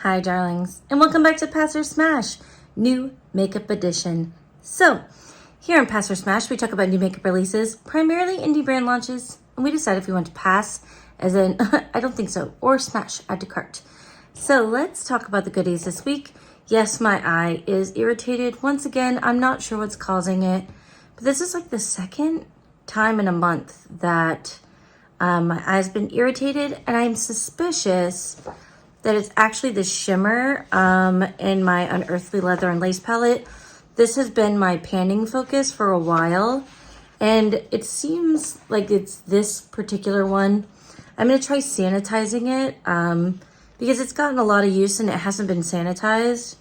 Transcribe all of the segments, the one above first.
Hi darlings, and welcome back to Pass or Smash, new makeup edition. So, here on Pass or Smash, we talk about new makeup releases, primarily indie brand launches, and we decide if we want to pass, as in, I don't think so, or smash, add to cart. So let's talk about the goodies this week. Yes, my eye is irritated. Once again, I'm not sure what's causing it, but this is like the second time in a month that my eye's been irritated, and I'm suspicious that it's actually the shimmer in my Unearthly Leather and Lace palette. This has been my panning focus for a while, and it seems like it's this particular one. I'm going to try sanitizing it because it's gotten a lot of use and it hasn't been sanitized.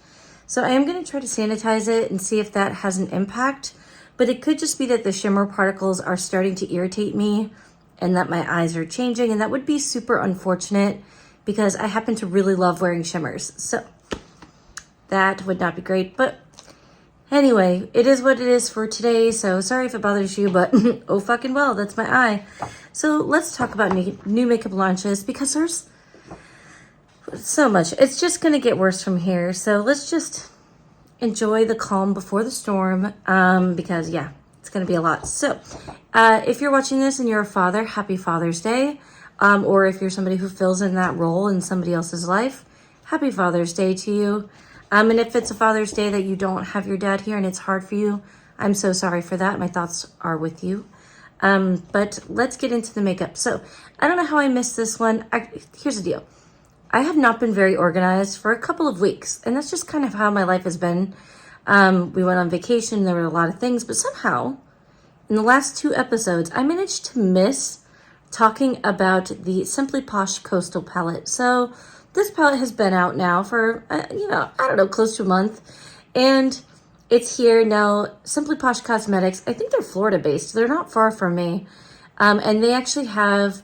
So I am going to try to sanitize it and see if that has an impact, but it could just be that the shimmer particles are starting to irritate me and that my eyes are changing, and that would be super unfortunate because I happen to really love wearing shimmers. So that would not be great. But anyway, it is what it is for today. So sorry if it bothers you, but oh fucking well, that's my eye. So let's talk about new makeup launches because there's so much. It's just going to get worse from here. So let's just enjoy the calm before the storm because yeah, it's going to be a lot. So if you're watching this and you're a father, happy Father's Day. Or if you're somebody who fills in that role in somebody else's life, happy Father's Day to you. And if it's a Father's Day that you don't have your dad here and it's hard for you, I'm so sorry for that. My thoughts are with you. But let's get into the makeup. So I don't know how I missed this one. Here's the deal. I have not been very organized for a couple of weeks, and that's just kind of how my life has been. We went on vacation. There were a lot of things, but somehow in the last 2 episodes, I managed to miss talking about the Simply Posh Coastal palette. So this palette has been out now for, I don't know, close to a month. And it's here now. Simply Posh Cosmetics, I think they're Florida based. They're not far from me. And they actually have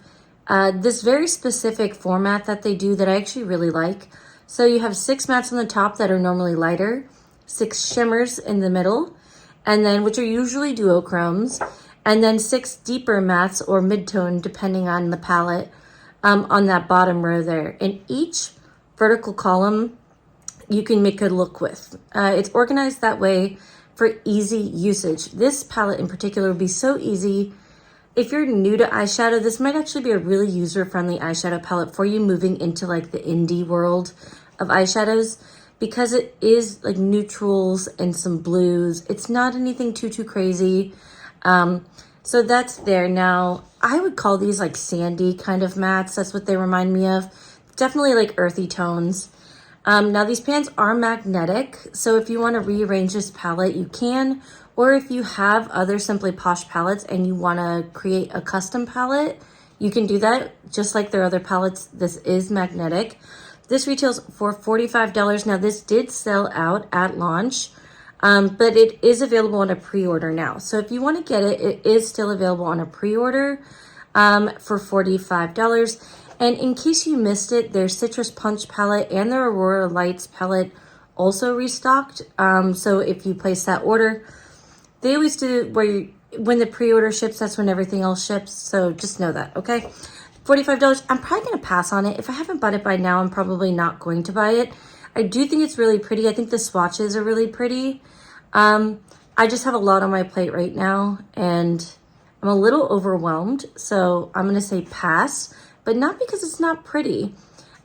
this very specific format that they do that I actually really like. So you have 6 mattes on the top that are normally lighter, 6 shimmers in the middle, and then which are usually duochromes, and then 6 deeper mattes or mid-tone, depending on the palette, on that bottom row there. In each vertical column, you can make a look with. It's organized that way for easy usage. This palette in particular would be so easy. If you're new to eyeshadow, this might actually be a really user-friendly eyeshadow palette for you moving into like the indie world of eyeshadows, because it is like neutrals and some blues. It's not anything too crazy. So that's there. Now, I would call these like sandy kind of mattes. That's what they remind me of. Definitely like earthy tones. Now, these pans are magnetic. So if you want to rearrange this palette, you can. Or if you have other Simply Posh palettes and you want to create a custom palette, you can do that. Just like their other palettes, this is magnetic. This retails for $45. Now, this did sell out at launch. But it is available on a pre-order now. So if you want to get it, it is still available on a pre-order for $45. And in case you missed it, their Citrus Punch palette and their Aurora Lights palette also restocked. So if you place that order, they always do when the pre-order ships, that's when everything else ships. So just know that, okay? $45. I'm probably going to pass on it. If I haven't bought it by now, I'm probably not going to buy it. I do think it's really pretty. I think the swatches are really pretty. I just have a lot on my plate right now and I'm a little overwhelmed. So I'm going to say pass, but not because it's not pretty.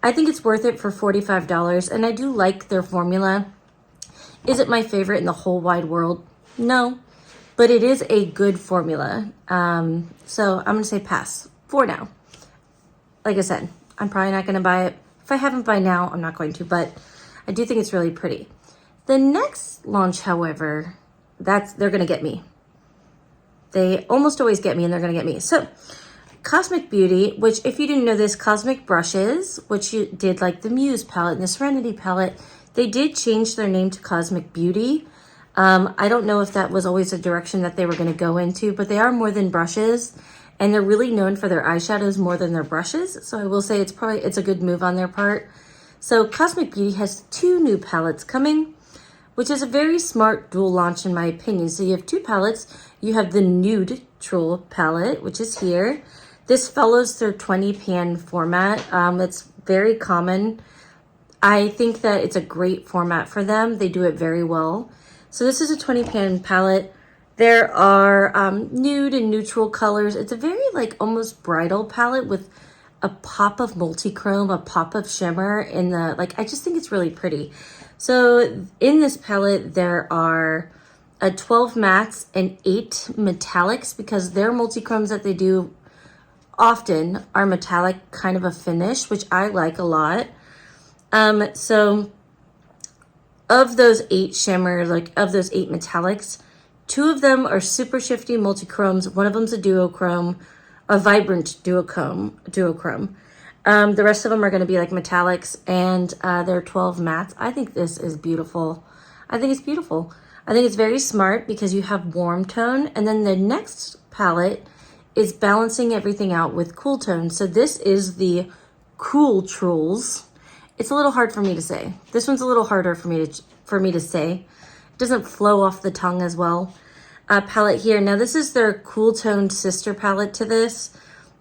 I think it's worth it for $45 and I do like their formula. Is it my favorite in the whole wide world? No, but it is a good formula. So I'm going to say pass for now. Like I said, I'm probably not going to buy it. If I haven't by now, I'm not going to, but I do think it's really pretty. The next launch, however, they're going to get me. They almost always get me and they're going to get me. So Cosmic Beauty, which if you didn't know this, Cosmic Brushes, which you did like the Muse palette and the Serenity palette, they did change their name to Cosmic Beauty. I don't know if that was always a direction that they were going to go into, but they are more than brushes and they're really known for their eyeshadows more than their brushes. So I will say it's a good move on their part. So Cosmic Beauty has 2 new palettes coming, which is a very smart dual launch in my opinion. So you have 2 palettes. You have the Nudetrals palette, which is here. This follows their 20 pan format. It's very common I think that it's a great format for them. They do it very well. So this is a 20 pan palette. There are nude and neutral colors. It's a very like almost bridal palette with a pop of multichrome, a pop of shimmer in the, like, I just think it's really pretty. So in this palette, there are 12 mattes and 8 metallics, because their multichromes that they do often are metallic kind of a finish, which I like a lot. So of those 8 shimmers, like of those 8 metallics, 2 of them are super shifty multichromes. One of them's a duochrome, a vibrant duochrome. The rest of them are going to be like metallics, and they're 12 mattes. I think this is beautiful. I think it's beautiful. I think it's very smart because you have warm tone, and then the next palette is balancing everything out with cool tone. So this is the Cooltrals. It's a little hard for me to say. This one's a little harder for me to say. It doesn't flow off the tongue as well. Palette here. Now this is their cool toned sister palette to this.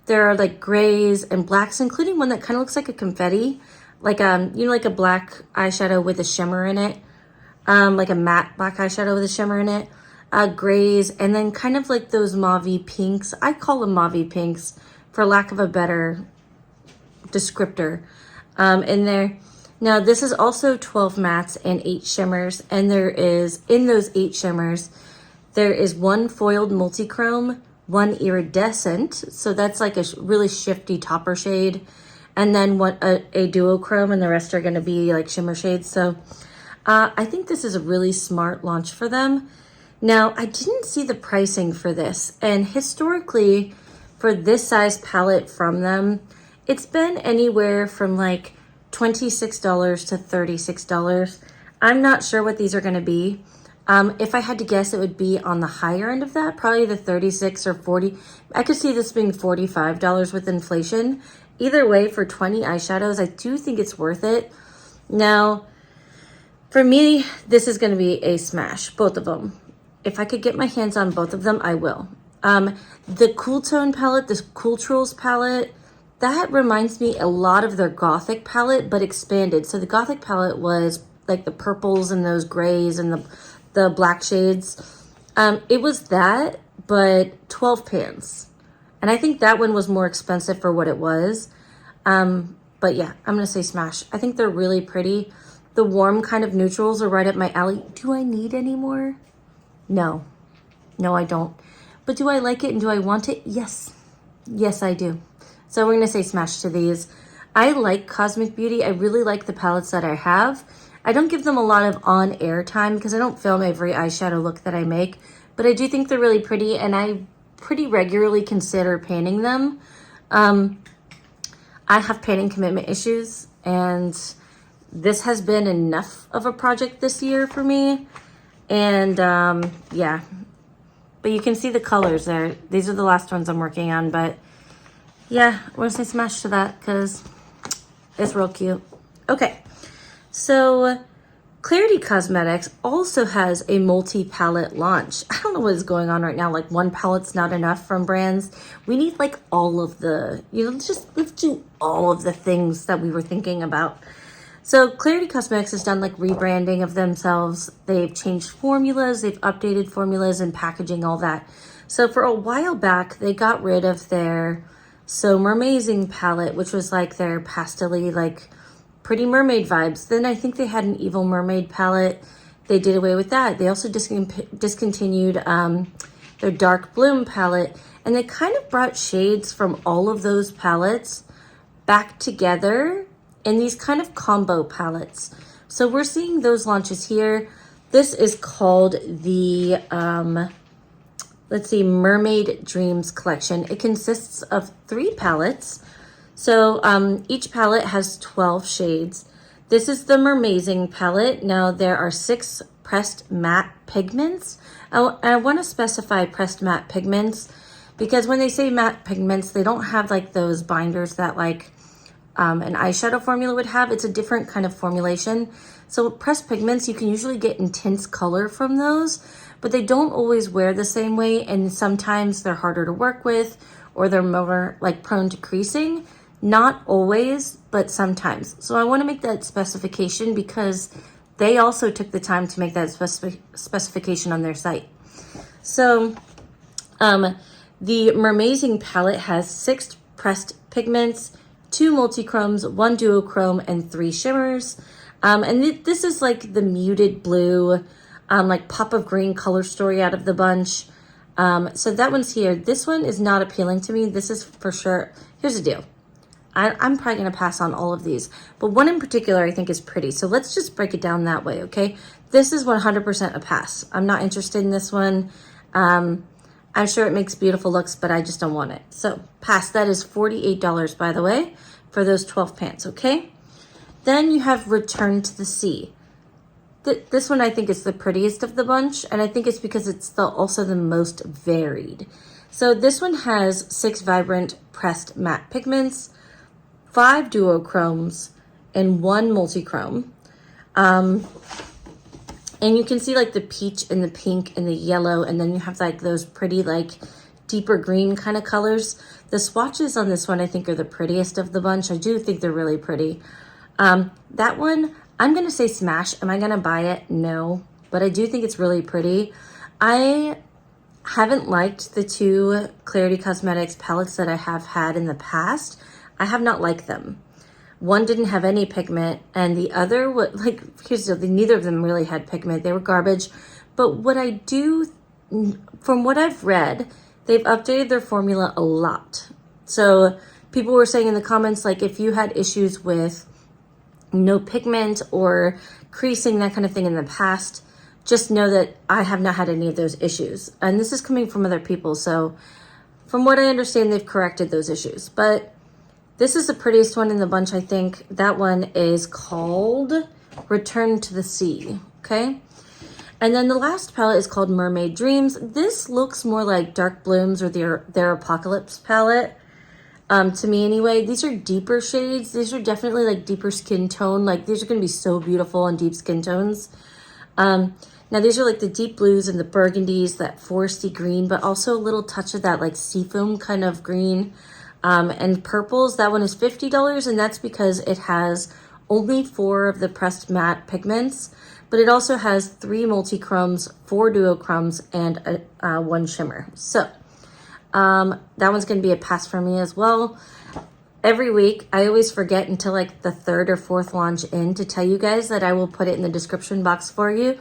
There are like grays and blacks, including one that kind of looks like a confetti, like you know, like a black eyeshadow with a shimmer in it, like a matte black eyeshadow with a shimmer in it. Grays, and then kind of like those mauve pinks. I call them mauve pinks for lack of a better descriptor. In there. Now this is also 12 mattes and 8 shimmers, and there is, in those 8 shimmers, there is 1 foiled multichrome, 1 iridescent, so that's like a really shifty topper shade, and then a duochrome, and the rest are going to be like shimmer shades. So I think this is a really smart launch for them. Now I didn't see the pricing for this, and historically for this size palette from them, it's been anywhere from like $26 to $36. I'm not sure what these are going to be. If I had to guess, it would be on the higher end of that, probably the 36 or 40. I could see this being $45 with inflation. Either way, for 20 eyeshadows, I do think it's worth it. Now, for me, this is going to be a smash, both of them. If I could get my hands on both of them, I will. The Cool Tone palette, this Cooltrals palette, that reminds me a lot of their Gothic palette, but expanded. So the Gothic palette was like the purples and those grays and the black shades. It was that, but 12 pans. And I think that one was more expensive for what it was. But yeah, I'm going to say smash. I think they're really pretty. The warm kind of neutrals are right up my alley. Do I need any more? No. No, I don't. But do I like it and do I want it? Yes. Yes, I do. So we're going to say smash to these. I like Cosmic Beauty. I really like the palettes that I have. I don't give them a lot of on-air time because I don't film every eyeshadow look that I make. But I do think they're really pretty, and I pretty regularly consider painting them. I have painting commitment issues, and this has been enough of a project this year for me. And yeah, but you can see the colors there. These are the last ones I'm working on, but yeah, we're gonna say smash to that because it's real cute. Okay, so Klarity Kosmetics also has a multi-palette launch. I don't know what is going on right now. Like, one palette's not enough from brands. We need like all of the, let's do all of the things that we were thinking about. So Klarity Kosmetics has done like rebranding of themselves. They've changed formulas, they've updated formulas and packaging, all that. So for a while back, they got rid of their So Mermazing palette, which was like their pastel-y, like pretty mermaid vibes. Then I think they had an Evil Mermaid palette. They did away with that. They also discontinued their Dark Bloom palette, and they kind of brought shades from all of those palettes back together in these kind of combo palettes. So we're seeing those launches here. This is called the, let's see, Mermaid Dreams collection. It consists of 3 palettes. So each palette has 12 shades. This is the Mermazing palette. Now there are 6 pressed matte pigments. I want to specify pressed matte pigments because when they say matte pigments, they don't have like those binders that like an eyeshadow formula would have. It's a different kind of formulation. So pressed pigments, you can usually get intense color from those, but they don't always wear the same way, and sometimes they're harder to work with or they're more like prone to creasing. Not always, but sometimes. So I want to make that specification because they also took the time to make that specification on their site. So the Mermaid palette has 6 pressed pigments, 2 multichromes, 1 duochrome, and 3 shimmers. And this is like the muted blue, like pop of green color story out of the bunch. So that one's here. This one is not appealing to me. This is for sure. Here's the deal. I'm probably going to pass on all of these, but one in particular I think is pretty. So let's just break it down that way, okay? This is 100% a pass. I'm not interested in this one. I'm sure it makes beautiful looks, but I just don't want it. So pass. That is $48, by the way, for those 12 pants, okay? Then you have Return to the Sea. This one I think is the prettiest of the bunch, and I think it's because it's also the most varied. So this one has 6 vibrant pressed matte pigments, 5 duochromes, and 1 multichrome. And you can see like the peach and the pink and the yellow, and then you have like those pretty like deeper green kind of colors. The swatches on this one I think are the prettiest of the bunch. I do think they're really pretty. That one, I'm going to say smash. Am I going to buy it? No, but I do think it's really pretty. I haven't liked the 2 Klarity Kosmetics palettes that I have had in the past. I have not liked them. One didn't have any pigment, and the other, here's the deal, neither of them really had pigment. They were garbage. But what I do, from what I've read, they've updated their formula a lot. So people were saying in the comments, like if you had issues with no pigment or creasing, that kind of thing in the past, just know that I have not had any of those issues. And this is coming from other people. So from what I understand, they've corrected those issues. But this is the prettiest one in the bunch, I think. That one is called Return to the Sea, okay? And then the last palette is called Mermaid Dreams. This looks more like Dark Blooms or their Apocalypse palette, to me anyway. These are deeper shades. These are definitely like deeper skin tone. Like these are gonna be so beautiful on deep skin tones. Now these are like the deep blues and the burgundies, that foresty green, but also a little touch of that like seafoam kind of green. And purples, that one is $50, and that's because it has only 4 of the pressed matte pigments, but it also has 3 multichromes, 4 duochromes, and 1 shimmer. So that one's going to be a pass for me as well. Every week, I always forget until like the 3rd or 4th launch in to tell you guys that I will put it in the description box for you.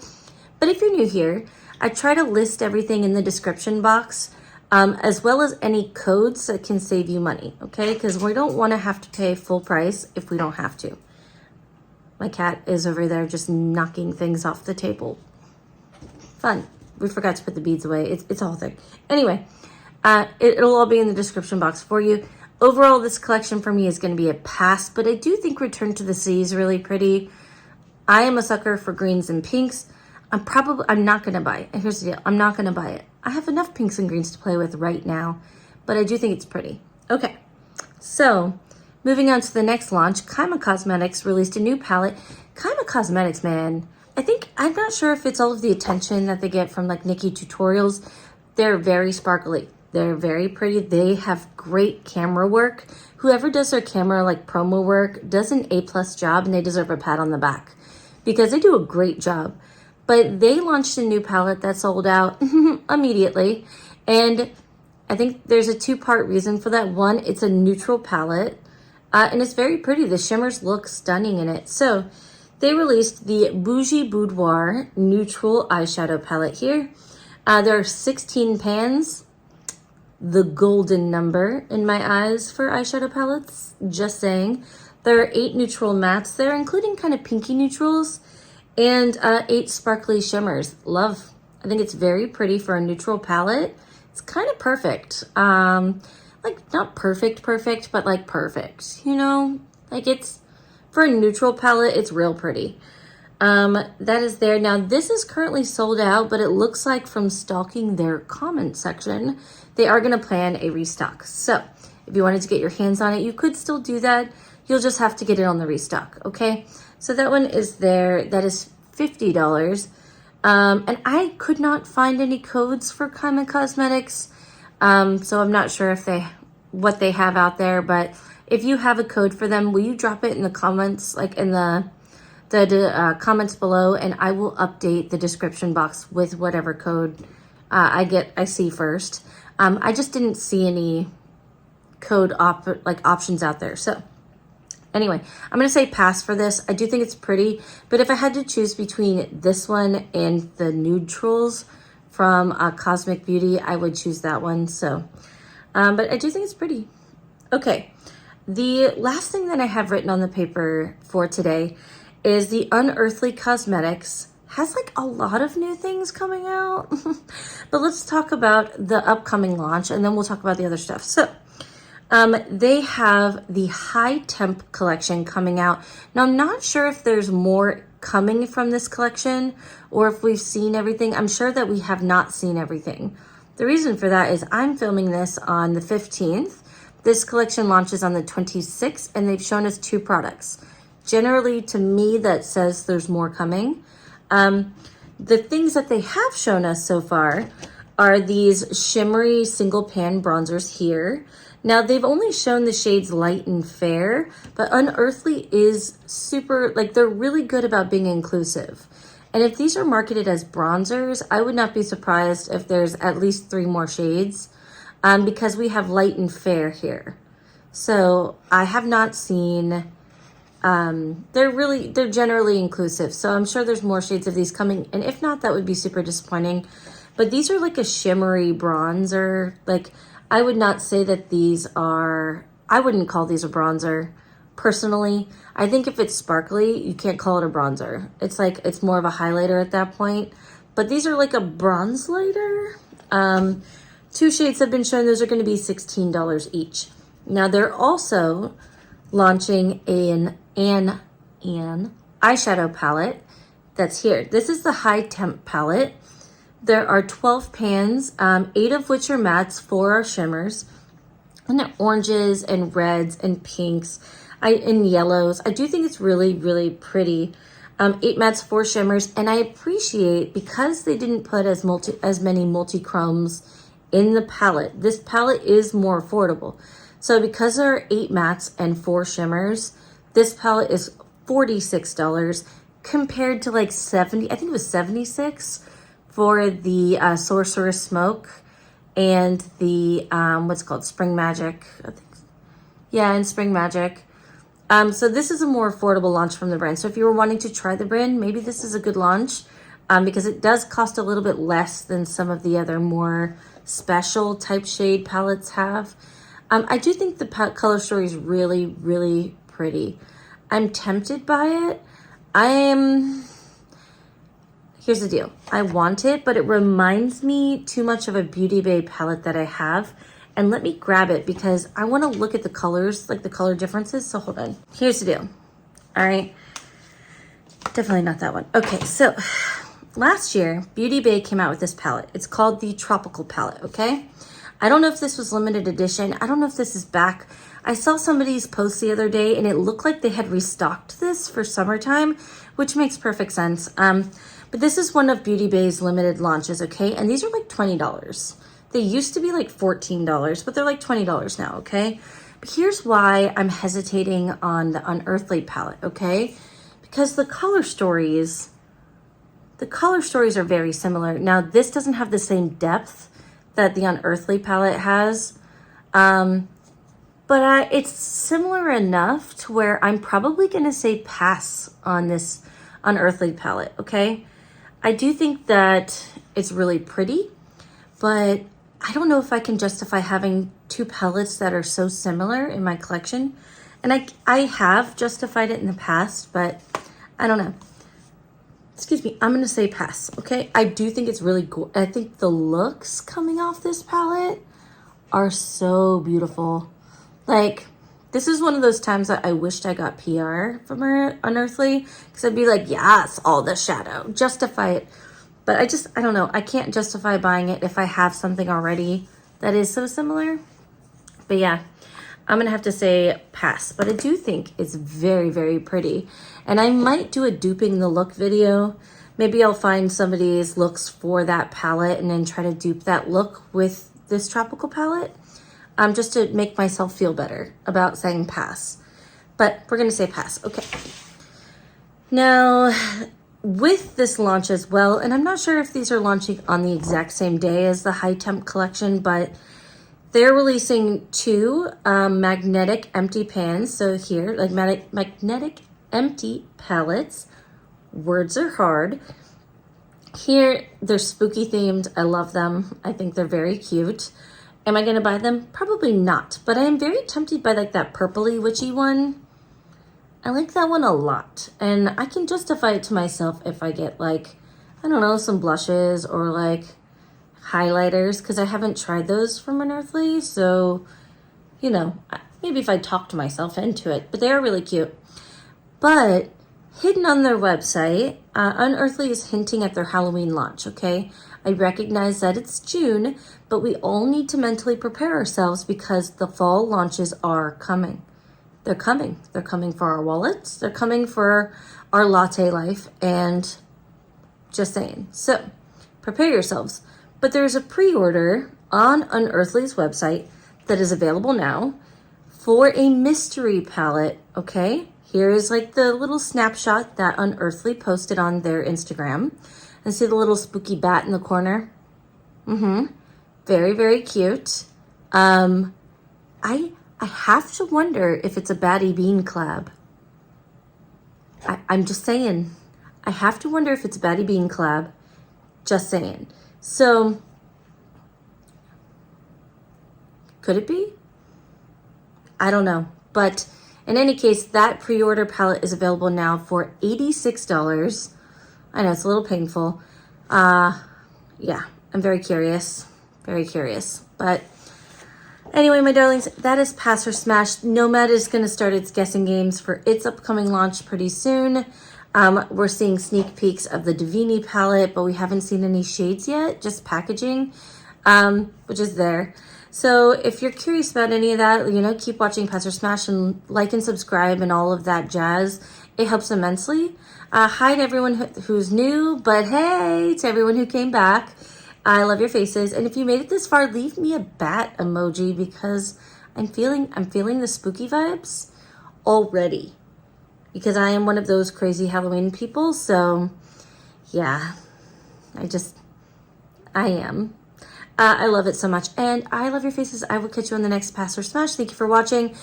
But if you're new here, I try to list everything in the description box, as well as any codes that can save you money, okay? Because we don't want to have to pay full price if we don't have to. My cat is over there just knocking things off the table. Fun. We forgot to put the beads away. It's a whole thing. Anyway, it'll all be in the description box for you. Overall, this collection for me is going to be a pass, but I do think Return to the Sea is really pretty. I am a sucker for greens and pinks. I'm not going to buy it. And here's the deal. I'm not going to buy it. I have enough pinks and greens to play with right now, but I do think it's pretty. Okay, so moving on to the next launch, Kosmetics released a new palette. Kosmetics, man, I'm not sure if it's all of the attention that they get from like Nikki tutorials. They're very sparkly. They're very pretty. They have great camera work. Whoever does their camera like promo work does an A+ job, and they deserve a pat on the back because they do a great job. But they launched a new palette that sold out immediately. And I think there's a 2-part reason for that. One, it's a neutral palette, and it's very pretty. The shimmers look stunning in it. So they released the Bougie Boudoir Neutral Eyeshadow Palette here. There are 16 pans, the golden number in my eyes for eyeshadow palettes, just saying. There are 8 neutral mattes there, including kind of pinky neutrals, and 8 sparkly shimmers. Love. I think it's very pretty for a neutral palette. It's kind of perfect. Like not perfect, but like perfect, you know? Like it's, for a neutral palette, it's real pretty. That is there. Now this is currently sold out, but it looks like from stalking their comment section, they are gonna plan a restock. So if you wanted to get your hands on it, you could still do that. You'll just have to get it on the restock, okay? So that one is there. That is $50. And I could not find any codes for Kosmetics. So I'm not sure if what they have out there, but If you have a code for them, will you drop it in the comments, like in the comments below, and I will update the description box with whatever code I see first. I just didn't see any code options out there. So anyway, I'm gonna say pass for this. I do think it's pretty, but if I had to choose between this one and the Nudetrals from Cosmic Beauty, I would choose that one. So, but I do think it's pretty. Okay, the last thing that I have written on the paper for today is the Unearthly Cosmetics has like a lot of new things coming out. But let's talk about the upcoming launch, and then we'll talk about the other stuff. So they have the High Temp collection coming out. Now, I'm not sure if there's more coming from this collection or if we've seen everything. I'm sure that we have not seen everything. The reason for that is I'm filming this on the 15th. This collection launches on the 26th, and they've shown us 2 products. Generally, to me, that says there's more coming. The things that they have shown us so far are these shimmery single pan bronzers here. Now, they've only shown the shades light and fair, but Unearthly is super, like, they're really good about being inclusive. And if these are marketed as bronzers, I would not be surprised if there's at least 3 more shades, because we have light and fair here. So I have not seen, they're generally inclusive. So I'm sure there's more shades of these coming. And if not, that would be super disappointing. But these are like a shimmery bronzer. Like, I would not say that these are, I wouldn't call these a bronzer personally. I think if it's sparkly, you can't call it a bronzer. It's like, it's more of a highlighter at that point. But these are like a bronze lighter. 2 shades have been shown. Those are going to be $16 each. Now, they're also launching an eyeshadow palette that's here. This is the High Temp palette. There are 12 pans, 8 of which are mattes, 4 are shimmers, and oranges and reds and pinks and yellows. I do think it's really, really pretty. 8 mattes, 4 shimmers, and I appreciate, because they didn't put as many multichromes in the palette, this palette is more affordable. So because there are 8 mattes and 4 shimmers, this palette is $46 compared to like 70, I think it was 76 for the Sorceress Smoke and the, what's it called, Spring Magic, I think. Yeah, and Spring Magic. So this is a more affordable launch from the brand. So if you were wanting to try the brand, maybe this is a good launch, because it does cost a little bit less than some of the other more special type shade palettes have. I do think the color story is really, really pretty. I'm tempted by it. Here's the deal. I want it, but it reminds me too much of a Beauty Bay palette that I have. And let me grab it because I want to look at the colors, like the color differences. So hold on. Here's the deal. All right. Definitely not that one. Okay, so last year, Beauty Bay came out with this palette. It's called the Tropical Palette, okay? I don't know if this was limited edition. I don't know if this is back. I saw somebody's post the other day and it looked like they had restocked this for summertime, which makes perfect sense. But this is one of Beauty Bay's limited launches, okay? And these are like $20. They used to be like $14, but they're like $20 now, okay? But here's why I'm hesitating on the Unearthly palette, okay? Because the color stories are very similar. Now, this doesn't have the same depth that the Unearthly palette has, but it's similar enough to where I'm probably gonna say pass on this Unearthly palette, okay? I do think that it's really pretty, but I don't know if I can justify having 2 palettes that are so similar in my collection. And I have justified it in the past, but I don't know. Excuse me, I'm gonna say pass, okay? I do think it's really cool. I think the looks coming off this palette are so beautiful. Like, this is one of those times that I wished I got PR from Unearthly, because I'd be like, yes, all the shadow, justify it. But I don't know, I can't justify buying it if I have something already that is so similar. But yeah, I'm gonna have to say pass, but I do think it's very, very pretty. And I might do a duping the look video. Maybe I'll find somebody's looks for that palette and then try to dupe that look with this tropical palette. just to make myself feel better about saying pass. But we're going to say pass. Okay. Now, with this launch as well, and I'm not sure if these are launching on the exact same day as the high temp collection, but they're releasing 2 magnetic empty pans. So here, like magnetic empty palettes. Words are hard. Here, they're spooky themed. I love them. I think they're very cute. Am I going to buy them? Probably not. But I am very tempted by like that purpley witchy one. I like that one a lot. And I can justify it to myself if I get like, I don't know, some blushes or like highlighters. Because I haven't tried those from Unearthly. So, you know, maybe if I talk to myself into it. But they are really cute. But hidden on their website, Unearthly is hinting at their Halloween launch, okay? I recognize that it's June, but we all need to mentally prepare ourselves because the fall launches are coming. They're coming. They're coming for our wallets. They're coming for our latte life, and just saying. So, prepare yourselves. But there's a pre-order on Unearthly's website that is available now for a mystery palette, okay? Here is like the little snapshot that Unearthly posted on their Instagram. And see the little spooky bat in the corner? Very, very cute. I have to wonder if it's a Batty Bean collab. I'm just saying. I have to wonder if it's a Batty Bean collab. Just saying. So, could it be? I don't know. But in any case, that pre-order palette is available now for $86. I know, it's a little painful. Yeah, I'm very curious. Very curious. But anyway, my darlings, that is Pass or Smash. Nomad is going to start its guessing games for its upcoming launch pretty soon. We're seeing sneak peeks of the Divini palette, but we haven't seen any shades yet, just packaging, which is there. So if you're curious about any of that, you know, keep watching Pass or Smash and like and subscribe and all of that jazz. It helps immensely. Hi to everyone who's new, but hey, to everyone who came back. I love your faces. And if you made it this far, leave me a bat emoji because I'm feeling the spooky vibes already. Because I am one of those crazy Halloween people. So yeah, I am. I love it so much. And I love your faces. I will catch you on the next Pass or Smash. Thank you for watching.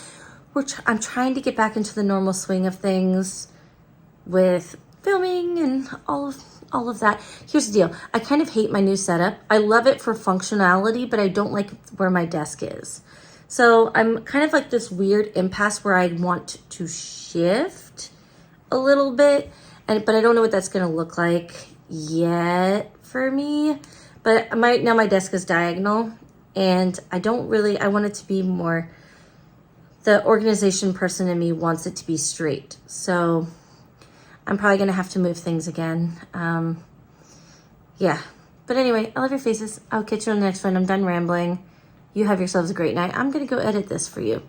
I'm trying to get back into the normal swing of things with filming and all of that. Here's the deal. I kind of hate my new setup. I love it for functionality, but I don't like where my desk is. So I'm kind of like this weird impasse where I want to shift a little bit, but I don't know what that's going to look like yet for me. But now my desk is diagonal, and I want it to be more, the organization person in me wants it to be straight. So I'm probably going to have to move things again. Yeah. But anyway, I love your faces. I'll catch you on the next one. I'm done rambling. You have yourselves a great night. I'm going to go edit this for you.